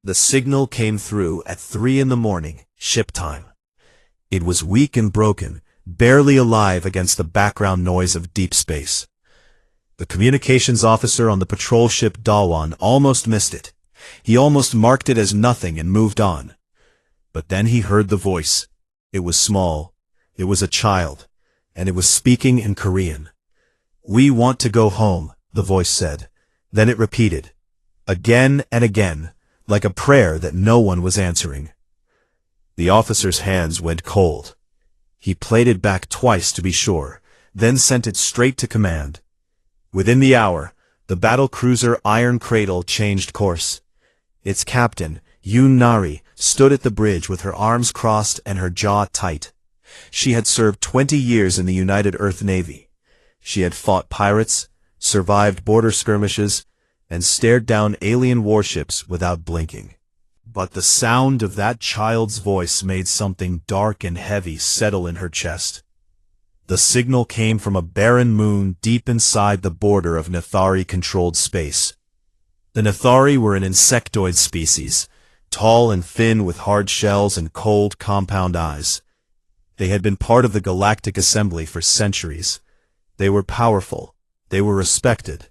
The signal came through at 3 in the morning, ship time. It was weak and broken, barely alive against the background noise of deep space. The communications officer on the patrol ship Dawan almost missed it. He almost marked it as nothing and moved on. But then he heard the voice. It was small. It was a child. And it was speaking in Korean. "We want to go home," the voice said. Then it repeated, again and again, like a prayer that no one was answering. The officer's hands went cold. He played it back twice to be sure, then sent it straight to command. Within the hour, the battle cruiser Iron Cradle changed course. Its captain, Yoon Nari, stood at the bridge with her arms crossed and her jaw tight. She had served 20 years in the United Earth Navy. She had fought pirates, survived border skirmishes, and stared down alien warships without blinking. But the sound of that child's voice made something dark and heavy settle in her chest. The signal came from a barren moon deep inside the border of Nethari-controlled space. The Nethari were an insectoid species, tall and thin with hard shells and cold, compound eyes. They had been part of the Galactic Assembly for centuries. They were powerful, they were respected,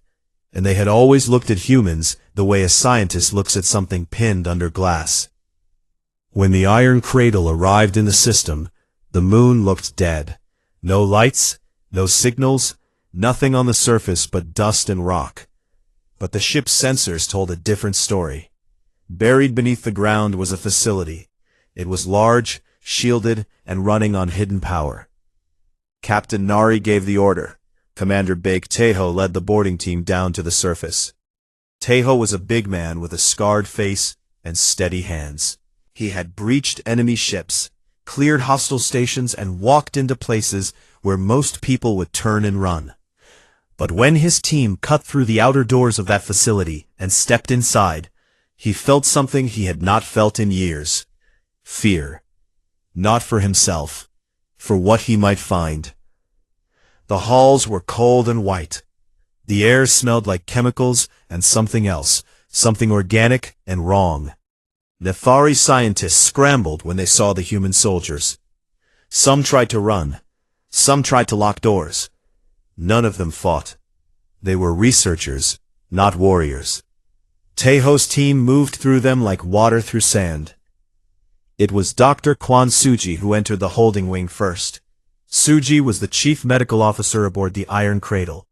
and they had always looked at humans the way a scientist looks at something pinned under glass. When the Iron Cradle arrived in the system, the moon looked dead. No lights, no signals, nothing on the surface but dust and rock. But the ship's sensors told a different story. Buried beneath the ground was a facility. It was large, shielded, and running on hidden power. Captain Nari gave the order. Commander Baek Taeho led the boarding team down to the surface. Taeho was a big man with a scarred face and steady hands. He had breached enemy ships, cleared hostile stations, and walked into places where most people would turn and run. But when his team cut through the outer doors of that facility and stepped inside, he felt something he had not felt in years. Fear. Not for himself, for what he might find. The halls were cold and white. The air smelled like chemicals and something else, something organic and wrong. Nethari scientists scrambled when they saw the human soldiers. Some tried to run. Some tried to lock doors. None of them fought. They were researchers, not warriors. Taeho's team moved through them like water through sand. It was Dr. Kwon Suji who entered the holding wing first. Suji was the chief medical officer aboard the Iron Cradle.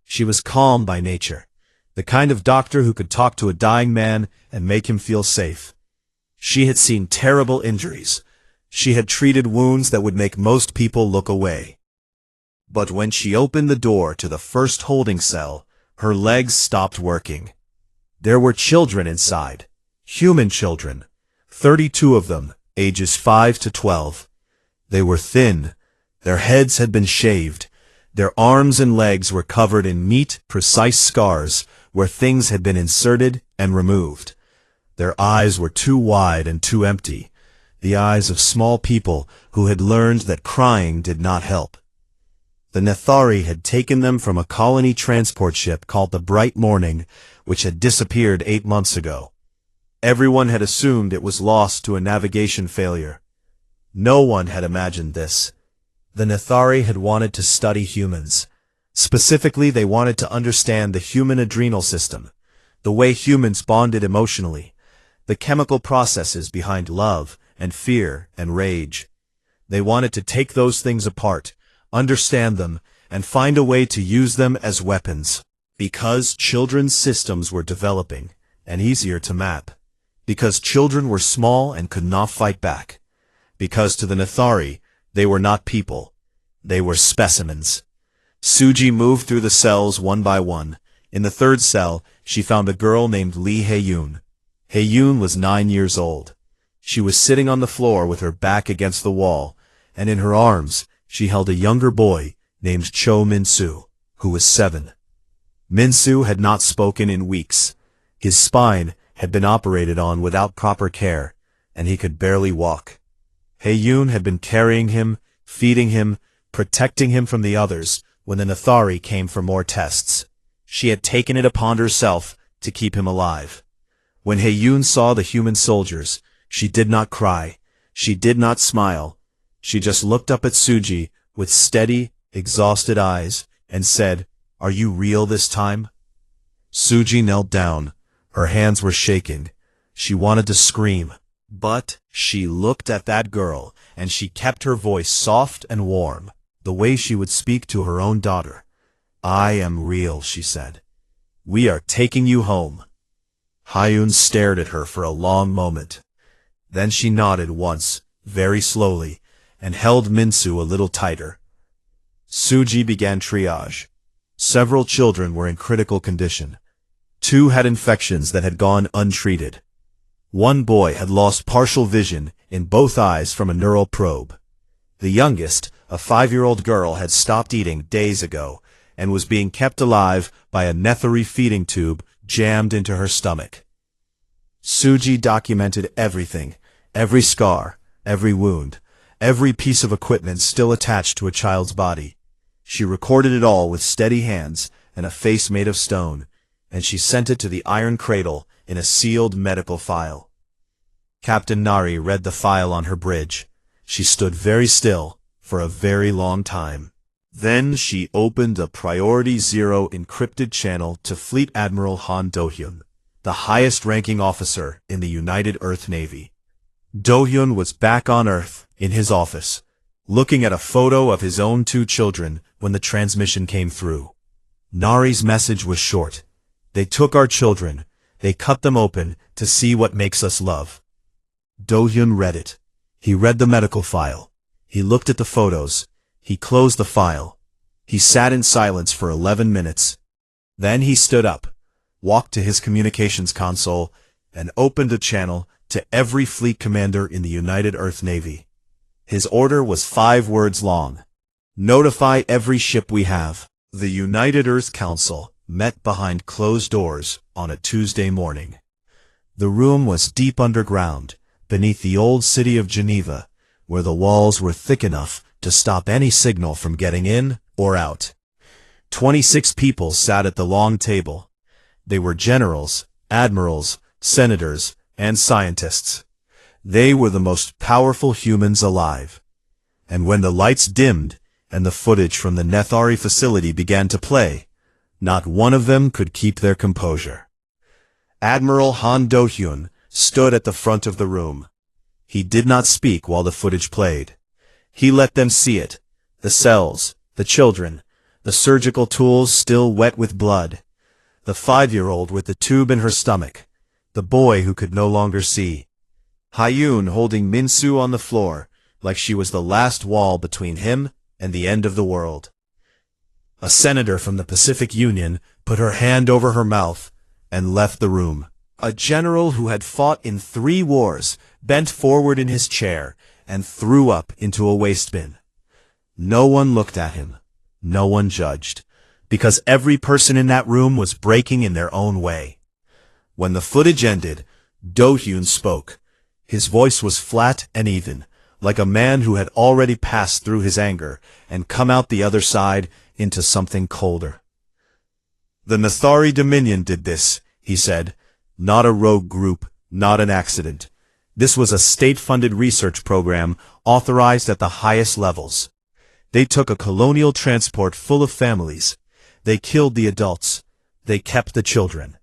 She was calm by nature, the kind of doctor who could talk to a dying man and make him feel safe. She had seen terrible injuries. She had treated wounds that would make most people look away. But when she opened the door to the first holding cell, her legs stopped working. There were children inside. Human children. 32 of them, ages 5 to 12. They were thin. Their heads had been shaved. Their arms and legs were covered in neat, precise scars where things had been inserted and removed. Their eyes were too wide and too empty, the eyes of small people who had learned that crying did not help. The Nethari had taken them from a colony transport ship called the Bright Morning, which had disappeared 8 months ago. Everyone had assumed it was lost to a navigation failure. No one had imagined this. The Nethari had wanted to study humans. Specifically, they wanted to understand the human adrenal system, the way humans bonded emotionally, the chemical processes behind love and fear and rage. They wanted to take those things apart, understand them, and find a way to use them as weapons. Because children's systems were developing and easier to map. Because children were small and could not fight back. Because to the Nethari, they were not people. They were specimens. Suji moved through the cells one by one. In the third cell, she found a girl named Lee Hae-yoon. Hae-yoon was 9 years old. She was sitting on the floor with her back against the wall, and in her arms, she held a younger boy named Cho Min-soo, who was 7. Min-soo had not spoken in weeks. His spine had been operated on without proper care, and he could barely walk. Hae-yoon had been carrying him, feeding him, protecting him from the others when the Nethari came for more tests. She had taken it upon herself to keep him alive. When Hae-yoon saw the human soldiers, she did not cry. She did not smile. She just looked up at Suji with steady, exhausted eyes and said, "Are you real this time?" Suji knelt down. Her hands were shaking. She wanted to scream. But she looked at that girl, and she kept her voice soft and warm, the way she would speak to her own daughter. "I am real," she said. "We are taking you home." Hae-yoon stared at her for a long moment. Then she nodded once, very slowly, and held Minsu a little tighter. Suji began triage. Several children were in critical condition. 2 had infections that had gone untreated. 1 boy had lost partial vision in both eyes from a neural probe. The youngest, a 5-year-old girl, had stopped eating days ago and was being kept alive by a Nethari feeding tube jammed into her stomach. Suji documented everything, every scar, every wound, every piece of equipment still attached to a child's body. She recorded it all with steady hands and a face made of stone, and she sent it to the iron cradle in a sealed medical file. Captain Nari read the file on her bridge. She stood very still for a very long time. Then she opened a Priority 0 encrypted channel to Fleet Admiral Han Do-hyun, the highest-ranking officer in the United Earth Navy. Do-hyun was back on Earth, in his office, looking at a photo of his own 2 children when the transmission came through. Nari's message was short. "They took our children. They cut them open to see what makes us love." Do-hyun read it. He read the medical file. He looked at the photos. He closed the file. He sat in silence for 11 minutes. Then he stood up, walked to his communications console, and opened a channel to every fleet commander in the United Earth Navy. His order was 5 words long. "Notify every ship we have." The United Earth Council met behind closed doors on a Tuesday morning. The room was deep underground, beneath the old city of Geneva, where the walls were thick enough to stop any signal from getting in or out. 26 people sat at the long table. They were generals, admirals, senators, and scientists. They were the most powerful humans alive. And when the lights dimmed and the footage from the Nethari facility began to play, not one of them could keep their composure. Admiral Han Do-hyun stood at the front of the room. He did not speak while the footage played. He let them see it, the cells, the children, the surgical tools still wet with blood, the 5-year-old with the tube in her stomach, the boy who could no longer see, Hae-yoon holding Minsu on the floor like she was the last wall between him and the end of the world. A senator from the Pacific Union put her hand over her mouth and left the room. A general who had fought in 3 wars bent forward in his chair and threw up into a waste bin. No one looked at him. No one judged, because every person in that room was breaking in their own way. When the footage ended, Do-hyun spoke. His voice was flat and even, like a man who had already passed through his anger and come out the other side into something colder. "The Nethari Dominion did this," he said. "Not a rogue group, not an accident. This was a state-funded research program authorized at the highest levels. They took a colonial transport full of families. They killed the adults. They kept the children.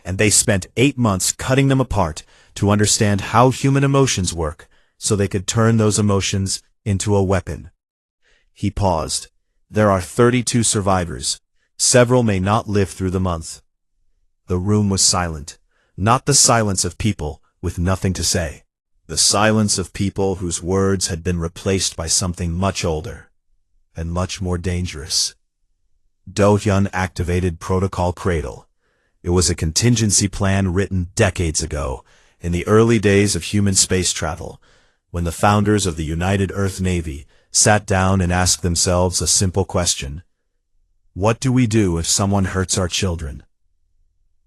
And they spent 8 months cutting them apart to understand how human emotions work so they could turn those emotions into a weapon." He paused. "There are 32 survivors. Several may not live through the month." The room was silent. Not the silence of people with nothing to say. The silence of people whose words had been replaced by something much older and much more dangerous. Do-hyun activated Protocol Cradle. It was a contingency plan written decades ago, in the early days of human space travel, when the founders of the United Earth Navy sat down and asked themselves a simple question: what do we do if someone hurts our children?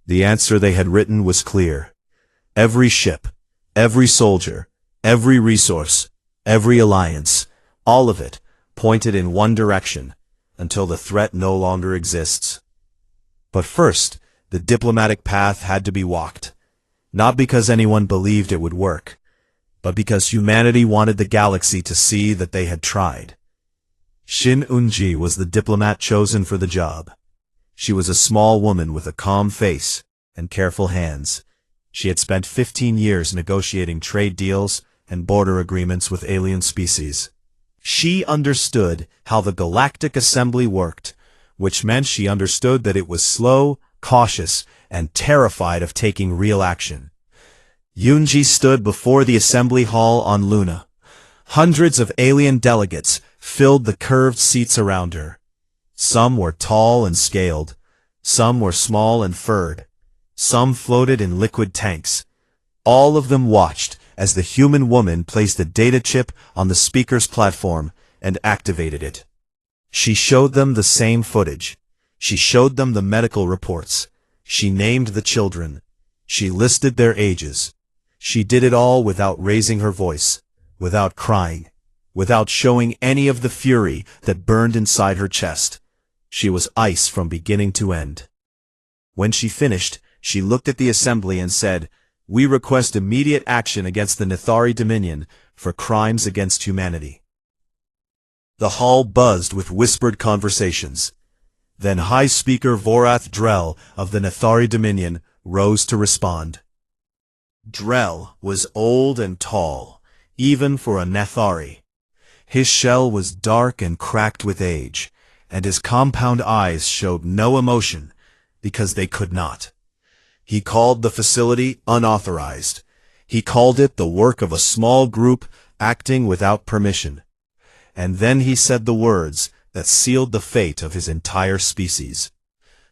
The answer they had written was clear. Every ship, every soldier, every resource, every alliance, all of it pointed in one direction until the threat no longer exists. But first, the diplomatic path had to be walked. Not because anyone believed it would work, but because humanity wanted the galaxy to see that they had tried. Shin Eunji was the diplomat chosen for the job. She was a small woman with a calm face and careful hands. She had spent 15 years negotiating trade deals and border agreements with alien species. She understood how the Galactic Assembly worked, which meant she understood that it was slow, cautious, and terrified of taking real action. Eunji stood before the assembly hall on Luna. Hundreds of alien delegates filled the curved seats around her. Some were tall and scaled. Some were small and furred. Some floated in liquid tanks. All of them watched as the human woman placed a data chip on the speaker's platform and activated it. She showed them the same footage. She showed them the medical reports. She named the children. She listed their ages. She did it all without raising her voice, without crying, without showing any of the fury that burned inside her chest. She was ice from beginning to end. When she finished, she looked at the assembly and said, "We request immediate action against the Nethari Dominion for crimes against humanity." The hall buzzed with whispered conversations. Then High Speaker Vorath Drell of the Nethari Dominion rose to respond. Drell was old and tall, even for a Nethari. His shell was dark and cracked with age, and his compound eyes showed no emotion because they could not. He called the facility unauthorized. He called it the work of a small group acting without permission. And then he said the words that sealed the fate of his entire species.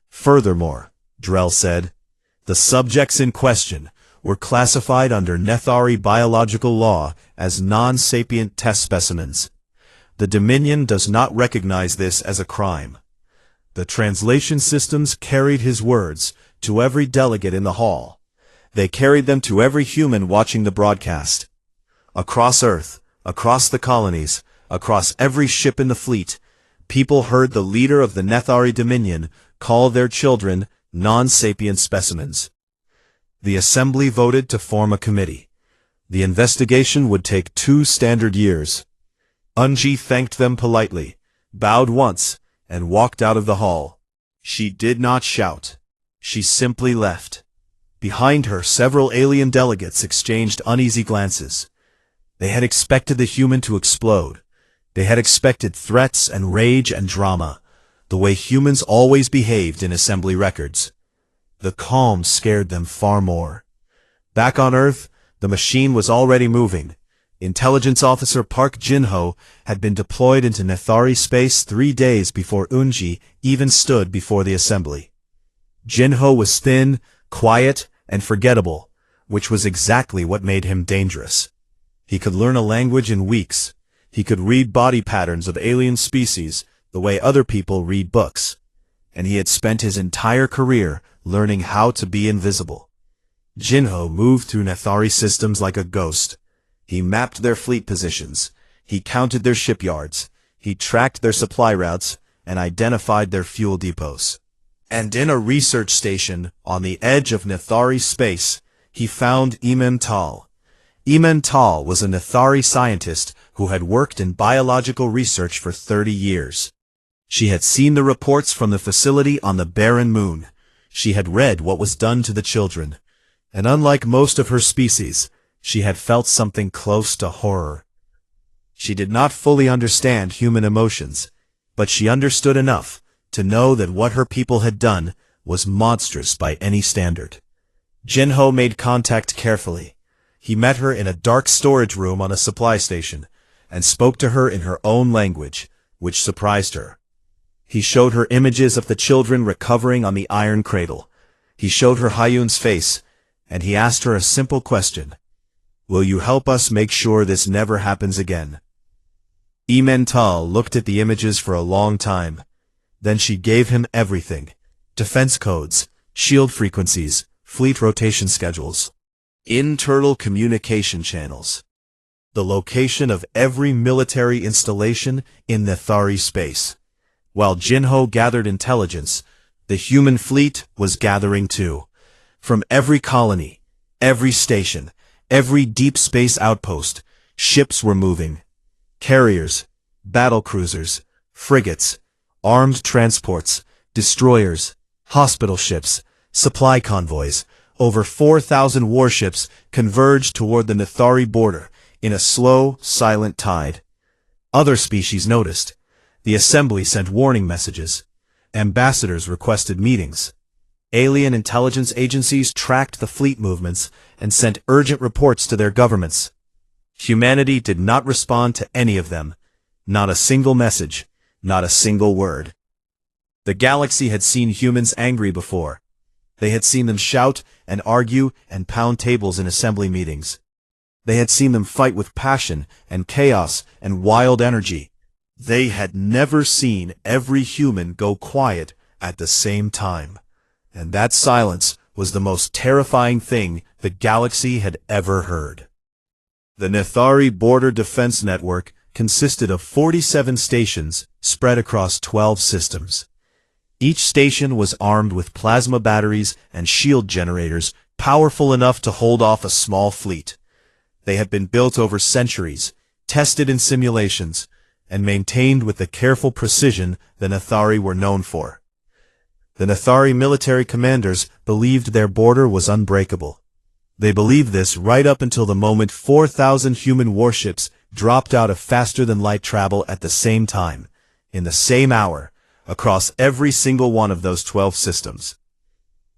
Furthermore, Drell said, the subjects in question were classified under Nethari biological law as non-sapient test specimens. The Dominion does not recognize this as a crime. The translation systems carried his words to every delegate in the hall. They carried them to every human watching the broadcast. Across Earth, across the colonies, across every ship in the fleet, people heard the leader of the Nethari Dominion call their children non-sapient specimens. The assembly voted to form a committee. The investigation would take 2 standard years. Eunji thanked them politely, bowed once, and walked out of the hall. She did not shout. She simply left. Behind her, several alien delegates exchanged uneasy glances. They had expected the human to explode. They had expected threats and rage and drama, the way humans always behaved in assembly records. The calm scared them far more. Back on Earth, the machine was already moving. Intelligence Officer Park Jin-ho had been deployed into Nethari space 3 days before Eunji even stood before the assembly. Jin-ho was thin, quiet, and forgettable, which was exactly what made him dangerous. He could learn a language in weeks. He could read body patterns of alien species the way other people read books. And he had spent his entire career learning how to be invisible. Jin-ho moved through Nethari systems like a ghost. He mapped their fleet positions. He counted their shipyards. He tracked their supply routes and identified their fuel depots. And in a research station on the edge of Nethari space, he found Emmental. Emmental was a Nethari scientist who had worked in biological research for 30 years. She had seen the reports from the facility on the barren moon. She had read what was done to the children. And unlike most of her species, she had felt something close to horror. She did not fully understand human emotions, but she understood enough to know that what her people had done was monstrous by any standard. Jin-ho made contact carefully. He met her in a dark storage room on a supply station, and spoke to her in her own language, which surprised her. He showed her images of the children recovering on the iron cradle. He showed her Hyun's face, and he asked her a simple question. Will you help us make sure this never happens again? Emmental looked at the images for a long time. Then she gave him everything. Defense codes, shield frequencies, fleet rotation schedules, internal communication channels, the location of every military installation in Nethari space. While Jin-ho gathered intelligence, the human fleet was gathering too. From every colony, Every station, every deep space outpost, ships were moving. Carriers, battle cruisers, frigates, armed transports, destroyers, hospital ships, supply convoys, over 4,000 warships converged toward the Nethari border in a slow, silent tide. Other species noticed. The assembly sent warning messages. Ambassadors requested meetings. Alien intelligence agencies tracked the fleet movements and sent urgent reports to their governments. Humanity did not respond to any of them. Not a single message, not a single word. The galaxy had seen humans angry before. They had seen them shout and argue and pound tables in assembly meetings. They had seen them fight with passion and chaos and wild energy. They had never seen every human go quiet at the same time. And that silence was the most terrifying thing the galaxy had ever heard. The Nethari Border Defense Network consisted of 47 stations spread across 12 systems. Each station was armed with plasma batteries and shield generators powerful enough to hold off a small fleet. They had been built over centuries, tested in simulations, and maintained with the careful precision the Nethari were known for. The Nethari military commanders believed their border was unbreakable. They believed this right up until the moment 4,000 human warships dropped out of faster-than-light travel at the same time, in the same hour, across every single one of those 12 systems.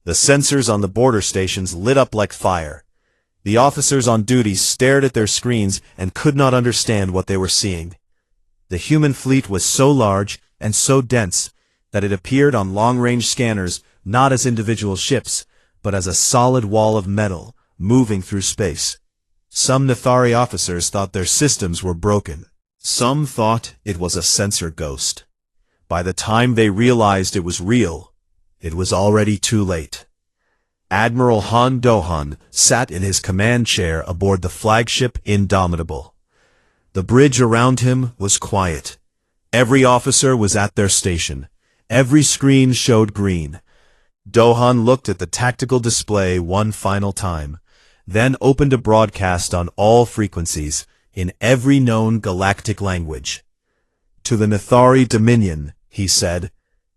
The sensors on the border stations lit up like fire. The officers on duty stared at their screens and could not understand what they were seeing. The human fleet was so large and so dense that it appeared on long-range scanners not as individual ships, but as a solid wall of metal moving through space. Some Nethari officers thought their systems were broken. Some thought it was a sensor ghost. By the time they realized it was real, it was already too late. Admiral Han Dohan sat in his command chair aboard the flagship Indomitable. The bridge around him was quiet. Every officer was at their station. Every screen showed green. Dohan looked at the tactical display one final time, then opened a broadcast on all frequencies, in every known galactic language. "To the Nethari Dominion," he said.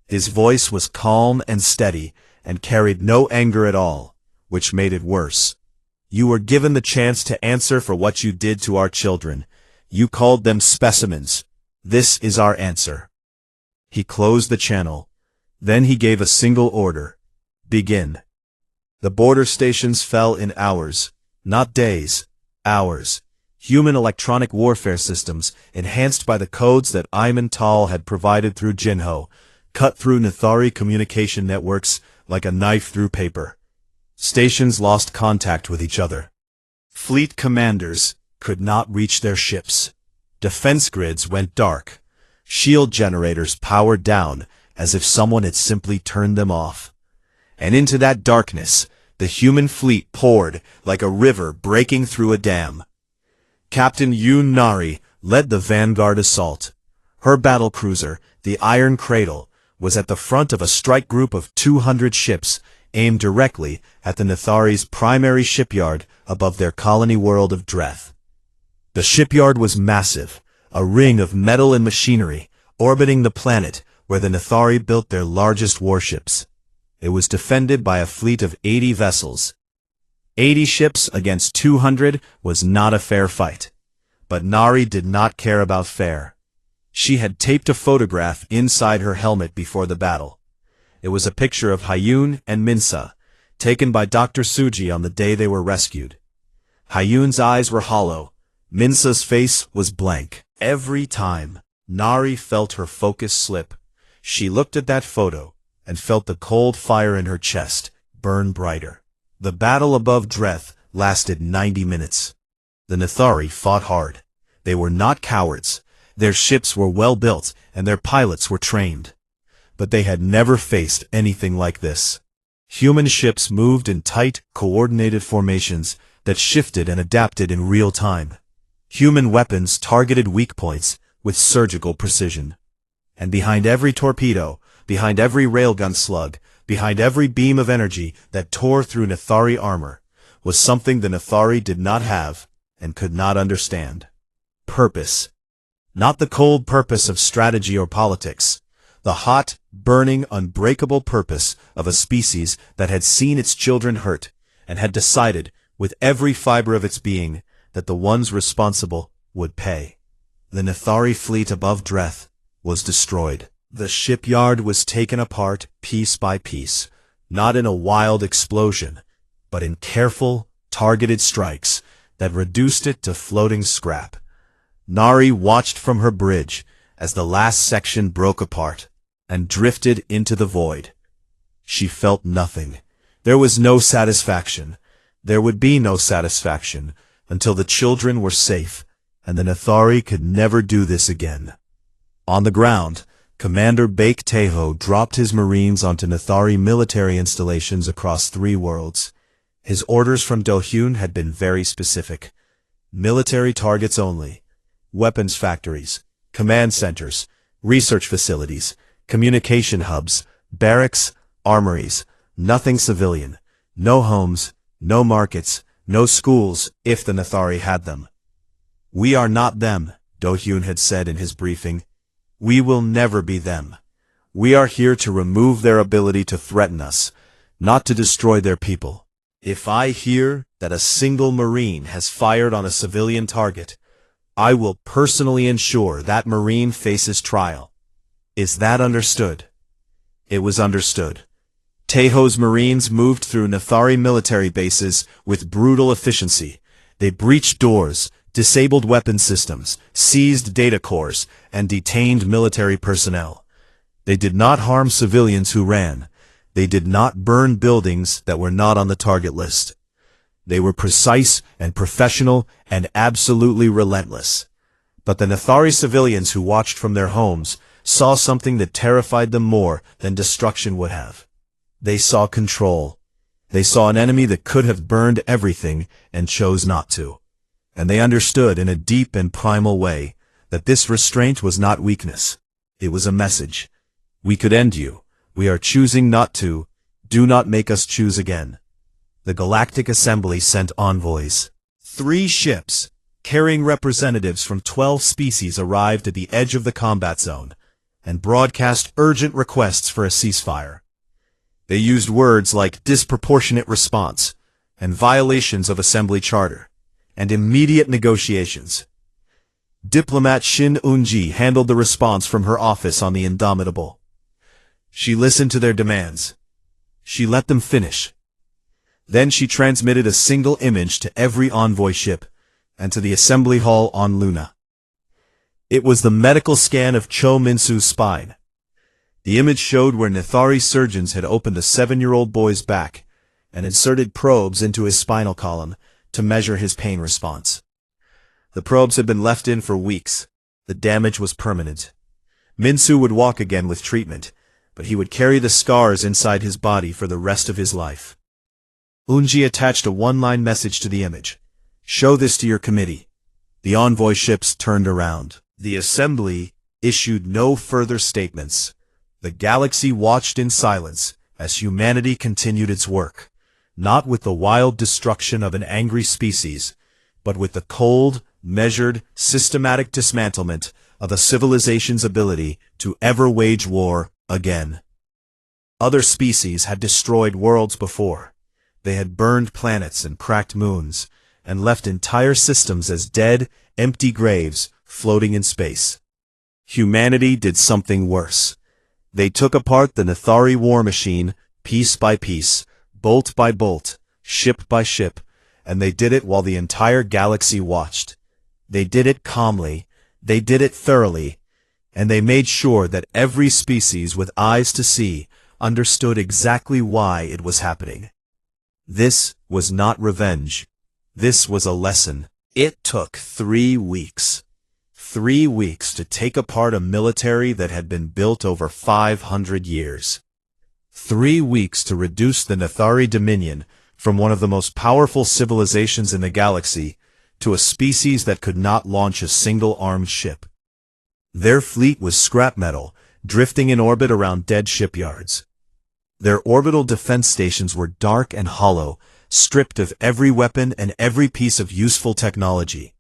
His voice was calm and steady, and carried no anger at all, which made it worse. "You were given the chance to answer for what you did to our children. You called them specimens. This is our answer." He closed the channel. Then he gave a single order. Begin. The border stations fell in hours, not days, hours. Human electronic warfare systems, enhanced by the codes that Ayman Tal had provided through Jinho, cut through Nethari communication networks like a knife through paper. Stations lost contact with each other. Fleet commanders could not reach their ships. Defense grids went dark. Shield generators powered down as if someone had simply turned them off. And into that darkness, the human fleet poured like a river breaking through a dam. Captain Yoon Nari led the vanguard assault. Her battlecruiser, the Iron Cradle, was at the front of a strike group of 200 ships aimed directly at the Nethari's primary shipyard above their colony world of Dreth. The shipyard was massive, a ring of metal and machinery, orbiting the planet where the Nethari built their largest warships. It was defended by a fleet of 80 vessels. 80 ships against 200 was not a fair fight. But Nari did not care about fair. She had taped a photograph inside her helmet before the battle. It was a picture of Hyun and Minsa, taken by Dr. Suji on the day they were rescued. Hyun's eyes were hollow. Minsa's face was blank. Every time Nari felt her focus slip, she looked at that photo and felt the cold fire in her chest burn brighter. The battle above Dreth lasted 90 minutes. The Nethari fought hard. They were not cowards. Their ships were well built and their pilots were trained. But they had never faced anything like this. Human ships moved in tight, coordinated formations that shifted and adapted in real time. Human weapons targeted weak points with surgical precision. And behind every torpedo, behind every railgun slug, behind every beam of energy that tore through Nethari armor, was something the Nathari did not have and could not understand. Purpose. Not the cold purpose of strategy or politics. The hot, burning, unbreakable purpose of a species that had seen its children hurt and had decided, with every fiber of its being, that the ones responsible would pay. The Nathari fleet above Dreth was destroyed. The shipyard was taken apart piece by piece, not in a wild explosion, but in careful, targeted strikes that reduced it to floating scrap. Nari watched from her bridge as the last section broke apart and drifted into the void. She felt nothing. There was no satisfaction. There would be no satisfaction until the children were safe, and the Nathari could never do this again. On the ground, Commander Bake Teho dropped his Marines onto Nathari military installations across 3 worlds. His orders from Do-hyun had been very specific. Military targets only. Weapons factories, command centers, research facilities, communication hubs, barracks, armories, nothing civilian, no homes, no markets, no schools, if the Nathari had them. "We are not them," Do-hyun had said in his briefing. "We will never be them. We are here to remove their ability to threaten us, not to destroy their people. If I hear that a single Marine has fired on a civilian target, I will personally ensure that Marine faces trial. Is that understood?" It was understood. Teho's Marines moved through Nathari military bases with brutal efficiency. They breached doors, disabled weapon systems, seized data cores, and detained military personnel. They did not harm civilians who ran. They did not burn buildings that were not on the target list. They were precise and professional and absolutely relentless. But the Nathari civilians who watched from their homes saw something that terrified them more than destruction would have. They saw control. They saw an enemy that could have burned everything and chose not to. And they understood in a deep and primal way that this restraint was not weakness. It was a message. We could end you. We are choosing not to. Do not make us choose again. The Galactic Assembly sent envoys. 3 ships, carrying representatives from 12 species, arrived at the edge of the combat zone and broadcast urgent requests for a ceasefire. They used words like disproportionate response and violations of Assembly Charter and immediate negotiations. Diplomat Shin Eun-ji handled the response from her office on the Indomitable. She listened to their demands. She let them finish. Then she transmitted a single image to every envoy ship and to the assembly hall on Luna. It was the medical scan of Cho Min-soo's spine. The image showed where Nathari surgeons had opened a 7-year-old boy's back and inserted probes into his spinal column to measure his pain response. The probes had been left in for weeks. The damage was permanent. Min-soo would walk again with treatment, but he would carry the scars inside his body for the rest of his life. Eun-ji attached a 1-line message to the image. "Show this to your committee." The envoy ships turned around. The assembly issued no further statements. The galaxy watched in silence as humanity continued its work, not with the wild destruction of an angry species, but with the cold, measured, systematic dismantlement of a civilization's ability to ever wage war again. Other species had destroyed worlds before. They had burned planets and cracked moons, and left entire systems as dead, empty graves floating in space. Humanity did something worse. They took apart the Nathari war machine, piece by piece, bolt by bolt, ship by ship, and they did it while the entire galaxy watched. They did it calmly, they did it thoroughly, and they made sure that every species with eyes to see understood exactly why it was happening. This was not revenge. This was a lesson. It took 3 weeks. 3 weeks to take apart a military that had been built over 500 years. 3 weeks to reduce the Nathari Dominion from one of the most powerful civilizations in the galaxy to a species that could not launch a single armed ship. Their fleet was scrap metal, drifting in orbit around dead shipyards. Their orbital defense stations were dark and hollow, stripped of every weapon and every piece of useful technology.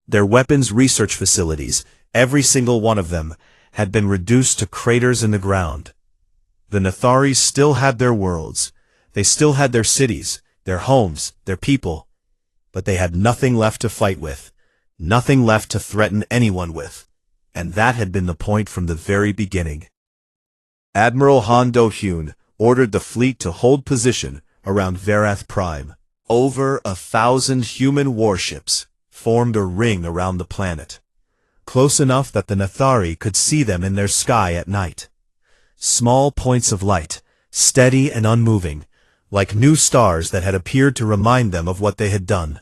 Their weapons research facilities, every single one of them, had been reduced to craters in the ground. The Netharis still had their worlds. They still had their cities, their homes, their people. But they had nothing left to fight with, nothing left to threaten anyone with. And that had been the point from the very beginning. Admiral Han Do-hyun ordered the fleet to hold position around Verath Prime. Over 1,000 human warships formed a ring around the planet, close enough that the Nethari could see them in their sky at night. Small points of light, steady and unmoving, like new stars that had appeared to remind them of what they had done.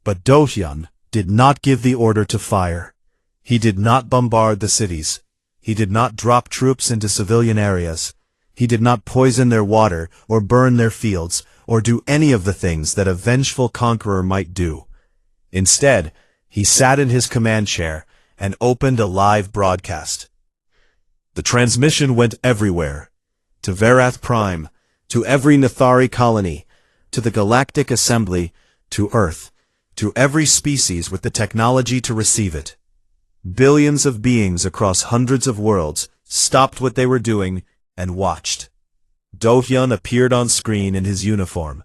But Do-hyun did not give the order to fire. He did not bombard the cities. He did not drop troops into civilian areas. He did not poison their water or burn their fields or do any of the things that a vengeful conqueror might do. Instead, he sat in his command chair and opened a live broadcast. The transmission went everywhere, to Verath Prime, to every Nethari colony, to the Galactic Assembly, to Earth, to every species with the technology to receive it. Billions of beings across hundreds of worlds stopped what they were doing and watched. Do-hyun appeared on screen in his uniform,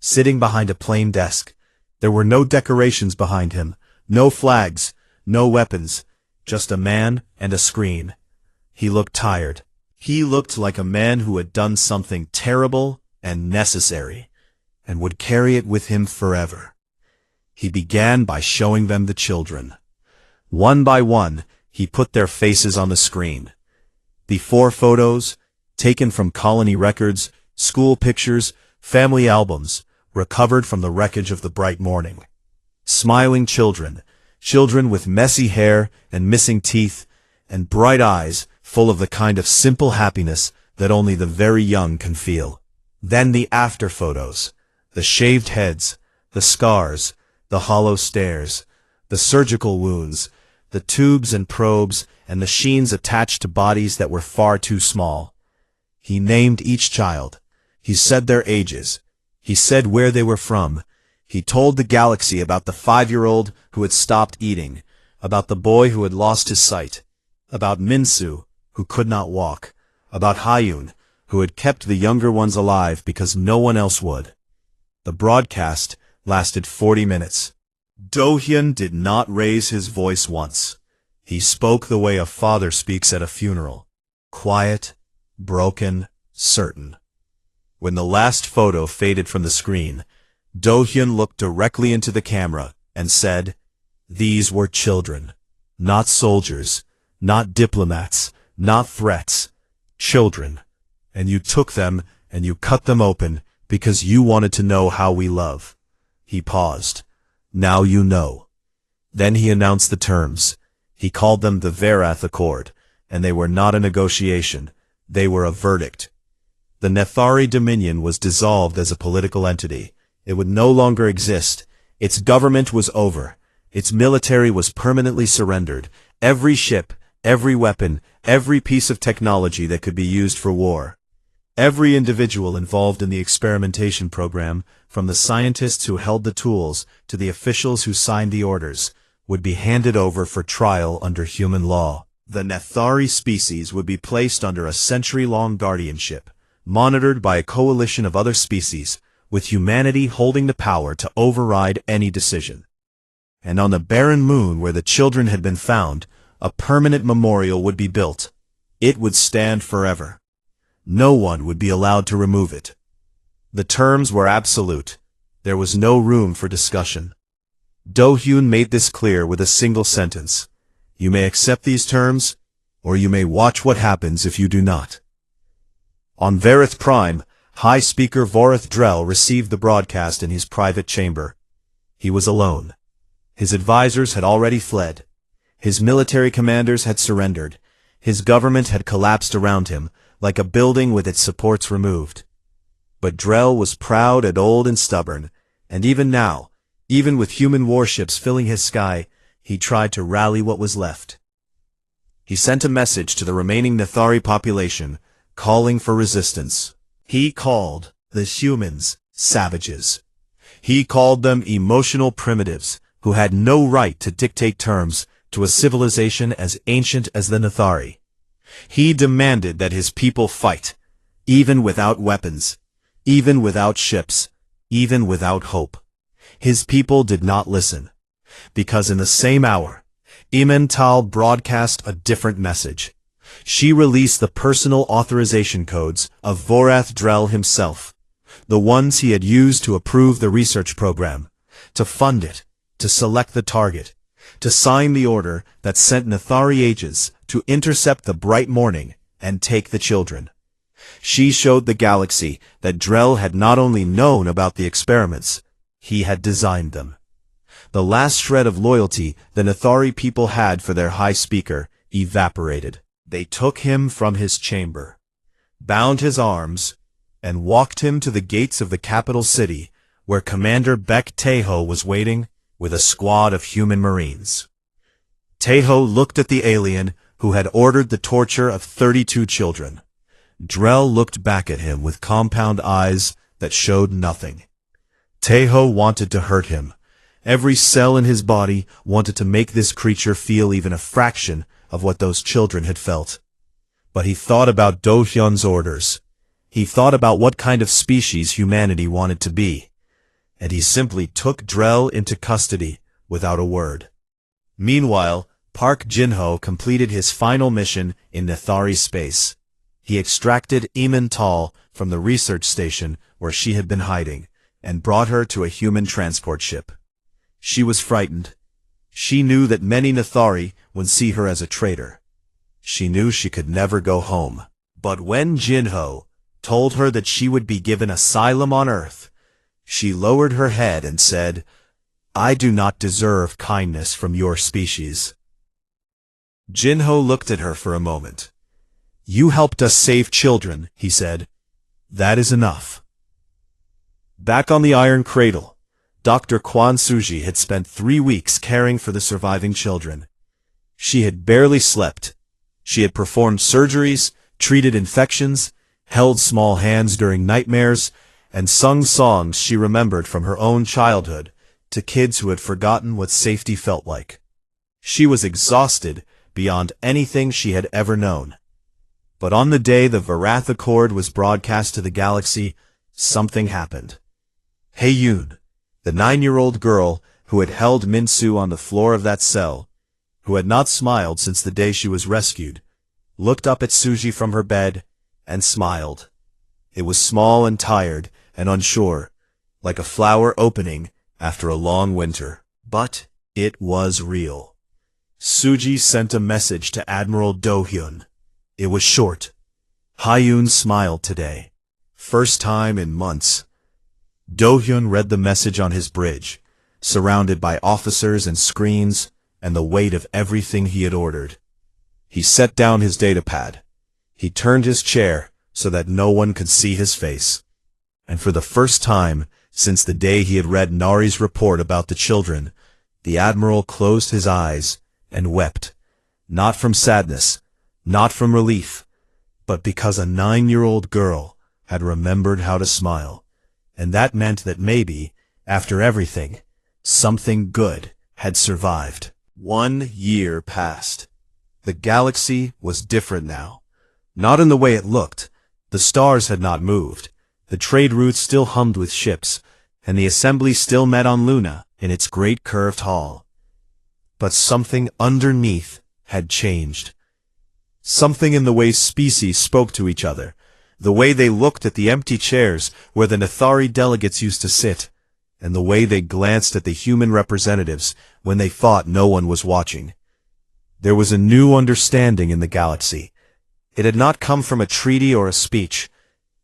sitting behind a plain desk. There were no decorations behind him, no flags, no weapons, just a man and a screen. He looked tired. He looked like a man who had done something terrible and necessary, and would carry it with him forever. He began by showing them the children. One by one, he put their faces on the screen. Before photos, taken from colony records, school pictures, family albums, recovered from the wreckage of the bright morning. Smiling children, children with messy hair and missing teeth, and bright eyes full of the kind of simple happiness that only the very young can feel. Then the after photos, the shaved heads, the scars, the hollow stares, the surgical wounds, the tubes and probes and machines attached to bodies that were far too small. He named each child. He said their ages. He said where they were from. He told the galaxy about the 5-year-old who had stopped eating, about the boy who had lost his sight, about Minsu, who could not walk, about Hyun, who had kept the younger ones alive because no one else would. The broadcast lasted 40 minutes. Do-hyun did not raise his voice once. He spoke the way a father speaks at a funeral. Quiet, broken, certain. When the last photo faded from the screen, Do-hyun looked directly into the camera and said, "These were children, not soldiers, not diplomats, not threats, children. And you took them and you cut them open because you wanted to know how we love." He paused. "Now you know." Then he announced the terms. He called them the Verath Accord, and they were not a negotiation. They were a verdict. The Nethari Dominion was dissolved as a political entity. It would no longer exist. Its government was over. Its military was permanently surrendered. Every ship, every weapon, every piece of technology that could be used for war. Every individual involved in the experimentation program, from the scientists who held the tools to the officials who signed the orders, would be handed over for trial under human law. The Nethari species would be placed under a century-long guardianship, monitored by a coalition of other species, with humanity holding the power to override any decision. And on the barren moon where the children had been found, a permanent memorial would be built. It would stand forever. No one would be allowed to remove it. The terms were absolute. There was no room for discussion. Do-hyun made this clear with a single sentence. You may accept these terms, or you may watch what happens if you do not. On Verath Prime, High Speaker Vorith Drell received the broadcast in his private chamber. He was alone. His advisors had already fled. His military commanders had surrendered. His government had collapsed around him, like a building with its supports removed. But Drell was proud and old and stubborn, and even now, even with human warships filling his sky, he tried to rally what was left. He sent a message to the remaining Nethari population, calling for resistance. He called the humans savages. He called them emotional primitives who had no right to dictate terms to a civilization as ancient as the Nathari. He demanded that his people fight, even without weapons, even without ships, even without hope. His people did not listen, because in the same hour, Immental broadcast a different message. She released the personal authorization codes of Vorath Drell himself, the ones he had used to approve the research program, to fund it, to select the target, to sign the order that sent Nathari Ages to intercept the bright morning and take the children. She showed the galaxy that Drell had not only known about the experiments, he had designed them. The last shred of loyalty the Nathari people had for their High Speaker evaporated. They took him from his chamber, bound his arms, and walked him to the gates of the capital city, where Commander Beck Teho was waiting with a squad of human marines. Teho looked at the alien who had ordered the torture of 32 children. Drell looked back at him with compound eyes that showed nothing. Teho wanted to hurt him. Every cell in his body wanted to make this creature feel even a fraction of what those children had felt. But he thought about Do Hyun's orders. He thought about what kind of species humanity wanted to be. And he simply took Drell into custody without a word. Meanwhile, Park Jin-ho completed his final mission in Nathari space. He extracted Immental from the research station where she had been hiding and brought her to a human transport ship. She was frightened. She knew that many Nathari would see her as a traitor. She knew she could never go home. But when Jin-ho told her that she would be given asylum on Earth, she lowered her head and said, "I do not deserve kindness from your species." Jin-ho looked at her for a moment. "You helped us save children," he said. "That is enough." Back on the Iron Cradle, Dr. Kwon Suji had spent 3 weeks caring for the surviving children. She had barely slept. She had performed surgeries, treated infections, held small hands during nightmares, and sung songs she remembered from her own childhood to kids who had forgotten what safety felt like. She was exhausted beyond anything she had ever known. But on the day the Varath Accord was broadcast to the galaxy, something happened. Hae-yoon, the 9-year-old girl who had held Min-soo on the floor of that cell, who had not smiled since the day she was rescued, looked up at Suji from her bed and smiled. It was small and tired and unsure, like a flower opening after a long winter. But it was real. Suji sent a message to Admiral Do-hyun. It was short. Hae-yoon smiled today. First time in months. Do-hyun read the message on his bridge, surrounded by officers and screens and the weight of everything he had ordered. He set down his datapad. He turned his chair so that no one could see his face. And for the first time since the day he had read Nari's report about the children, the Admiral closed his eyes and wept, not from sadness, not from relief, but because a 9-year-old girl had remembered how to smile. And that meant that maybe, after everything, something good had survived. 1 year passed. The galaxy was different now. Not in the way it looked. The stars had not moved. The trade routes still hummed with ships, and the assembly still met on Luna in its great curved hall. But something underneath had changed. Something in the way species spoke to each other, the way they looked at the empty chairs where the Nathari delegates used to sit, and the way they glanced at the human representatives when they thought no one was watching. There was a new understanding in the galaxy. It had not come from a treaty or a speech.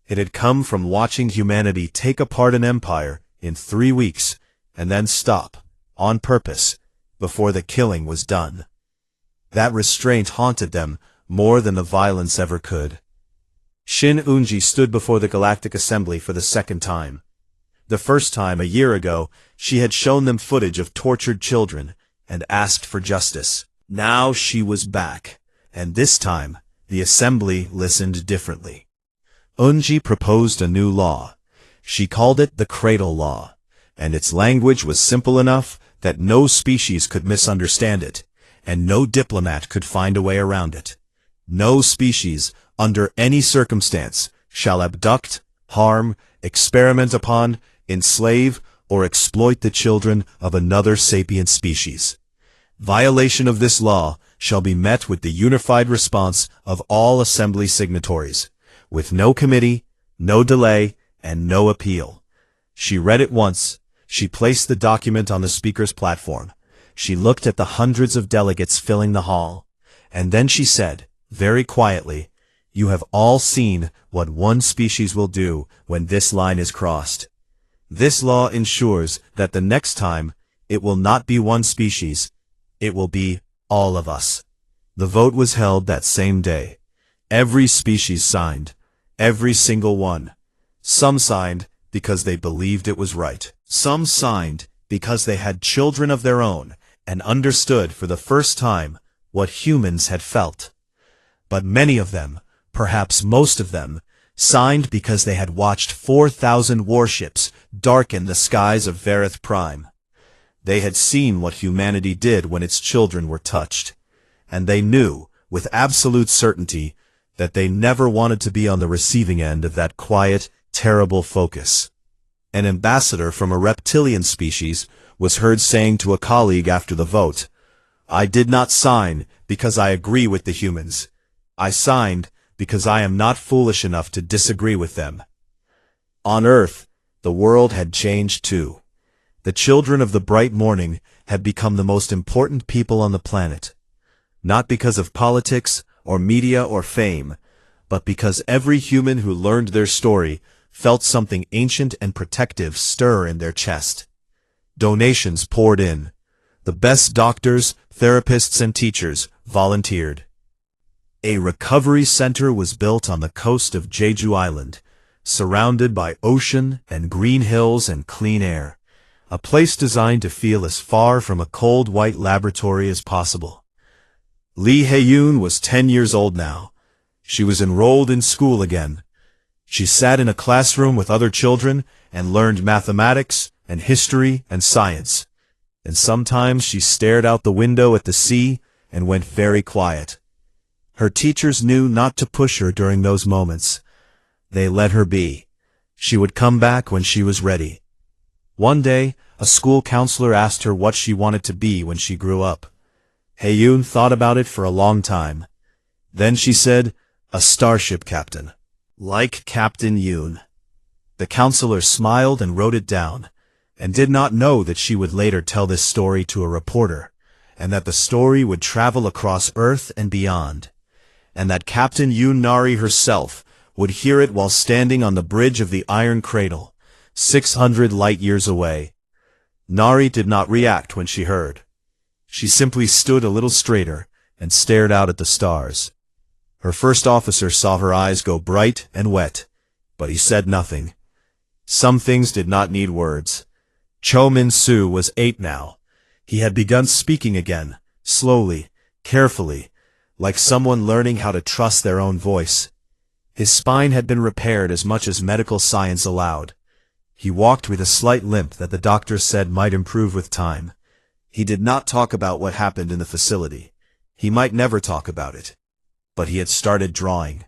It had come from watching humanity take apart an empire in 3 weeks and then stop, on purpose, before the killing was done. That restraint haunted them more than the violence ever could. Shin Eunji stood before the Galactic Assembly for the second time. The first time, a year ago, she had shown them footage of tortured children and asked for justice. Now she was back, and this time, the Assembly listened differently. Eunji proposed a new law. She called it the Cradle Law, and its language was simple enough that no species could misunderstand it, and no diplomat could find a way around it. No species, under any circumstance, shall abduct, harm, experiment upon, enslave, or exploit the children of another sapient species. Violation of this law shall be met with the unified response of all assembly signatories, with no committee, no delay, and no appeal. She read it once. She placed the document on the speaker's platform. She looked at the hundreds of delegates filling the hall, and then she said, very quietly, "You have all seen what one species will do when this line is crossed. This law ensures that the next time, it will not be one species, it will be all of us." The vote was held that same day. Every species signed, every single one. Some signed because they believed it was right. Some signed because they had children of their own and understood for the first time what humans had felt. But many of them, perhaps most of them, signed because they had watched 4,000 warships darken the skies of Vareth Prime. They had seen what humanity did when its children were touched, and they knew, with absolute certainty, that they never wanted to be on the receiving end of that quiet, terrible focus. An ambassador from a reptilian species was heard saying to a colleague after the vote, "I did not sign because I agree with the humans. I signed because I am not foolish enough to disagree with them." On Earth, the world had changed too. The children of the bright morning had become the most important people on the planet, not because of politics or media or fame, but because every human who learned their story felt something ancient and protective stir in their chest. Donations poured in. The best doctors, therapists, and teachers volunteered. A recovery center was built on the coast of Jeju Island, surrounded by ocean and green hills and clean air, a place designed to feel as far from a cold white laboratory as possible. Lee Hae-yoon was 10 years old now. She was enrolled in school again. She sat in a classroom with other children and learned mathematics and history and science. And sometimes she stared out the window at the sea and went very quiet. Her teachers knew not to push her during those moments. They let her be. She would come back when she was ready. One day, a school counselor asked her what she wanted to be when she grew up. Hae-yoon thought about it for a long time. Then she said, "A starship captain. Like Captain Yoon." The counselor smiled and wrote it down, and did not know that she would later tell this story to a reporter, and that the story would travel across Earth and beyond, and that Captain Yoon Nari herself would hear it while standing on the bridge of the Iron Cradle, 600 light-years away. Nari did not react when she heard. She simply stood a little straighter and stared out at the stars. Her first officer saw her eyes go bright and wet, but he said nothing. Some things did not need words. Cho Min-soo was 8 now. He had begun speaking again, slowly, carefully, like someone learning how to trust their own voice. His spine had been repaired as much as medical science allowed. He walked with a slight limp that the doctors said might improve with time. He did not talk about what happened in the facility. He might never talk about it. But he had started drawing.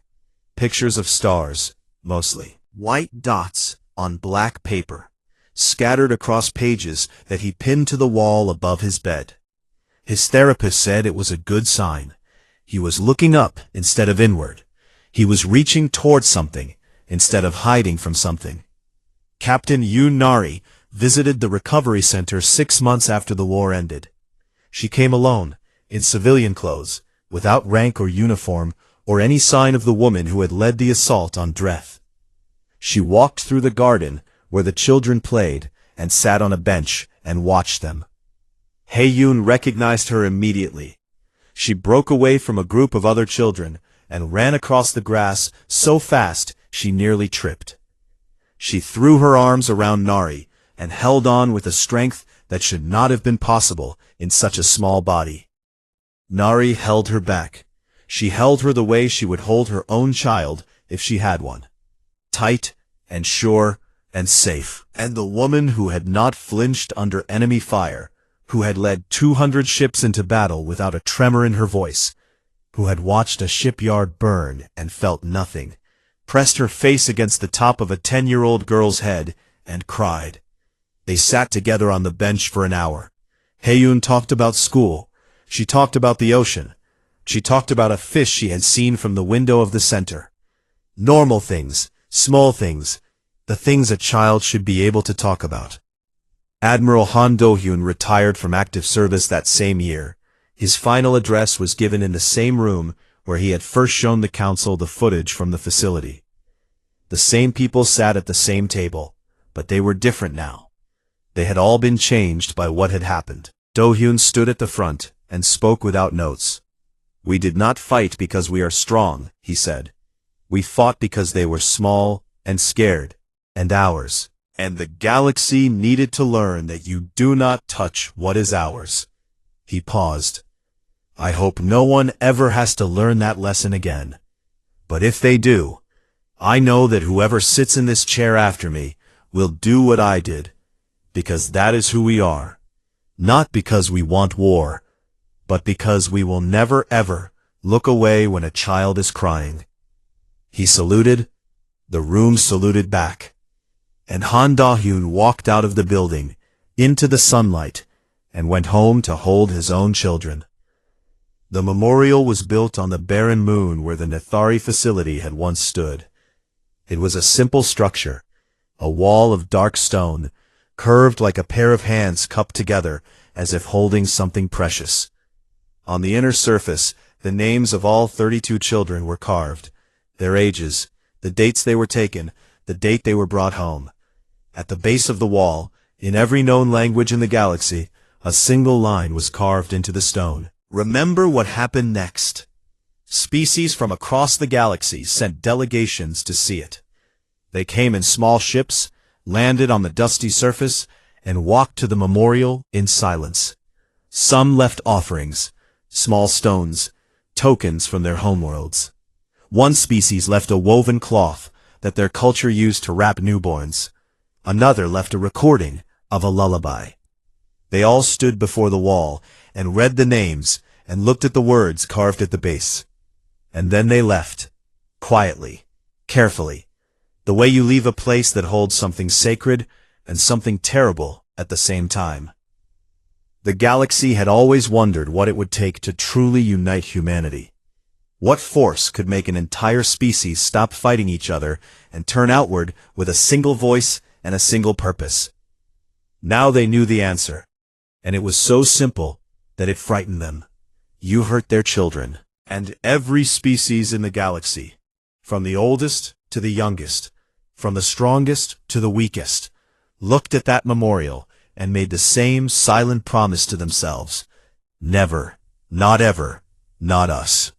Pictures of stars, mostly. White dots on black paper, scattered across pages that he pinned to the wall above his bed. His therapist said it was a good sign. He was looking up instead of inward. He was reaching towards something instead of hiding from something. Captain Yoon Nari visited the recovery center 6 months after the war ended. She came alone, in civilian clothes, without rank or uniform, or any sign of the woman who had led the assault on Dreth. She walked through the garden where the children played and sat on a bench and watched them. Hae-yoon recognized her immediately. She broke away from a group of other children and ran across the grass so fast she nearly tripped. She threw her arms around Nari and held on with a strength that should not have been possible in such a small body. Nari held her back. She held her the way she would hold her own child if she had one. Tight and sure and safe. And the woman who had not flinched under enemy fire, who had led 200 ships into battle without a tremor in her voice, who had watched a shipyard burn and felt nothing, pressed her face against the top of a 10-year-old girl's head and cried. They sat together on the bench for an hour. Hae-yoon talked about school. She talked about the ocean. She talked about a fish she had seen from the window of the center. Normal things, small things, the things a child should be able to talk about. Admiral Han Do-hyun retired from active service that same year. His final address was given in the same room where he had first shown the council the footage from the facility. The same people sat at the same table, but they were different now. They had all been changed by what had happened. Do-hyun stood at the front and spoke without notes. We did not fight because we are strong, he said. We fought because they were small and scared, and ours. And the galaxy needed to learn that you do not touch what is ours. He paused. I hope no one ever has to learn that lesson again. But if they do, I know that whoever sits in this chair after me will do what I did, because that is who we are. Not because we want war, but because we will never ever look away when a child is crying. He saluted. The room saluted back. And Han Do-hyun walked out of the building, into the sunlight, and went home to hold his own children. The memorial was built on the barren moon where the Nethari facility had once stood. It was a simple structure, a wall of dark stone, curved like a pair of hands cupped together as if holding something precious. On the inner surface, the names of all 32 children were carved, their ages, the dates they were taken, the date they were brought home. At the base of the wall, in every known language in the galaxy, a single line was carved into the stone. Remember what happened next. Species from across the galaxy sent delegations to see it. They came in small ships, landed on the dusty surface, and walked to the memorial in silence. Some left offerings, small stones, tokens from their homeworlds. One species left a woven cloth that their culture used to wrap newborns. Another left a recording of a lullaby. They all stood before the wall and read the names and looked at the words carved at the base. And then they left, quietly, carefully, the way you leave a place that holds something sacred and something terrible at the same time. The galaxy had always wondered what it would take to truly unite humanity. What force could make an entire species stop fighting each other and turn outward with a single voice and a single purpose? Now they knew the answer, and it was so simple that it frightened them. You hurt their children, and every species in the galaxy, from the oldest to the youngest, from the strongest to the weakest, looked at that memorial and made the same silent promise to themselves. Never, not ever, not us.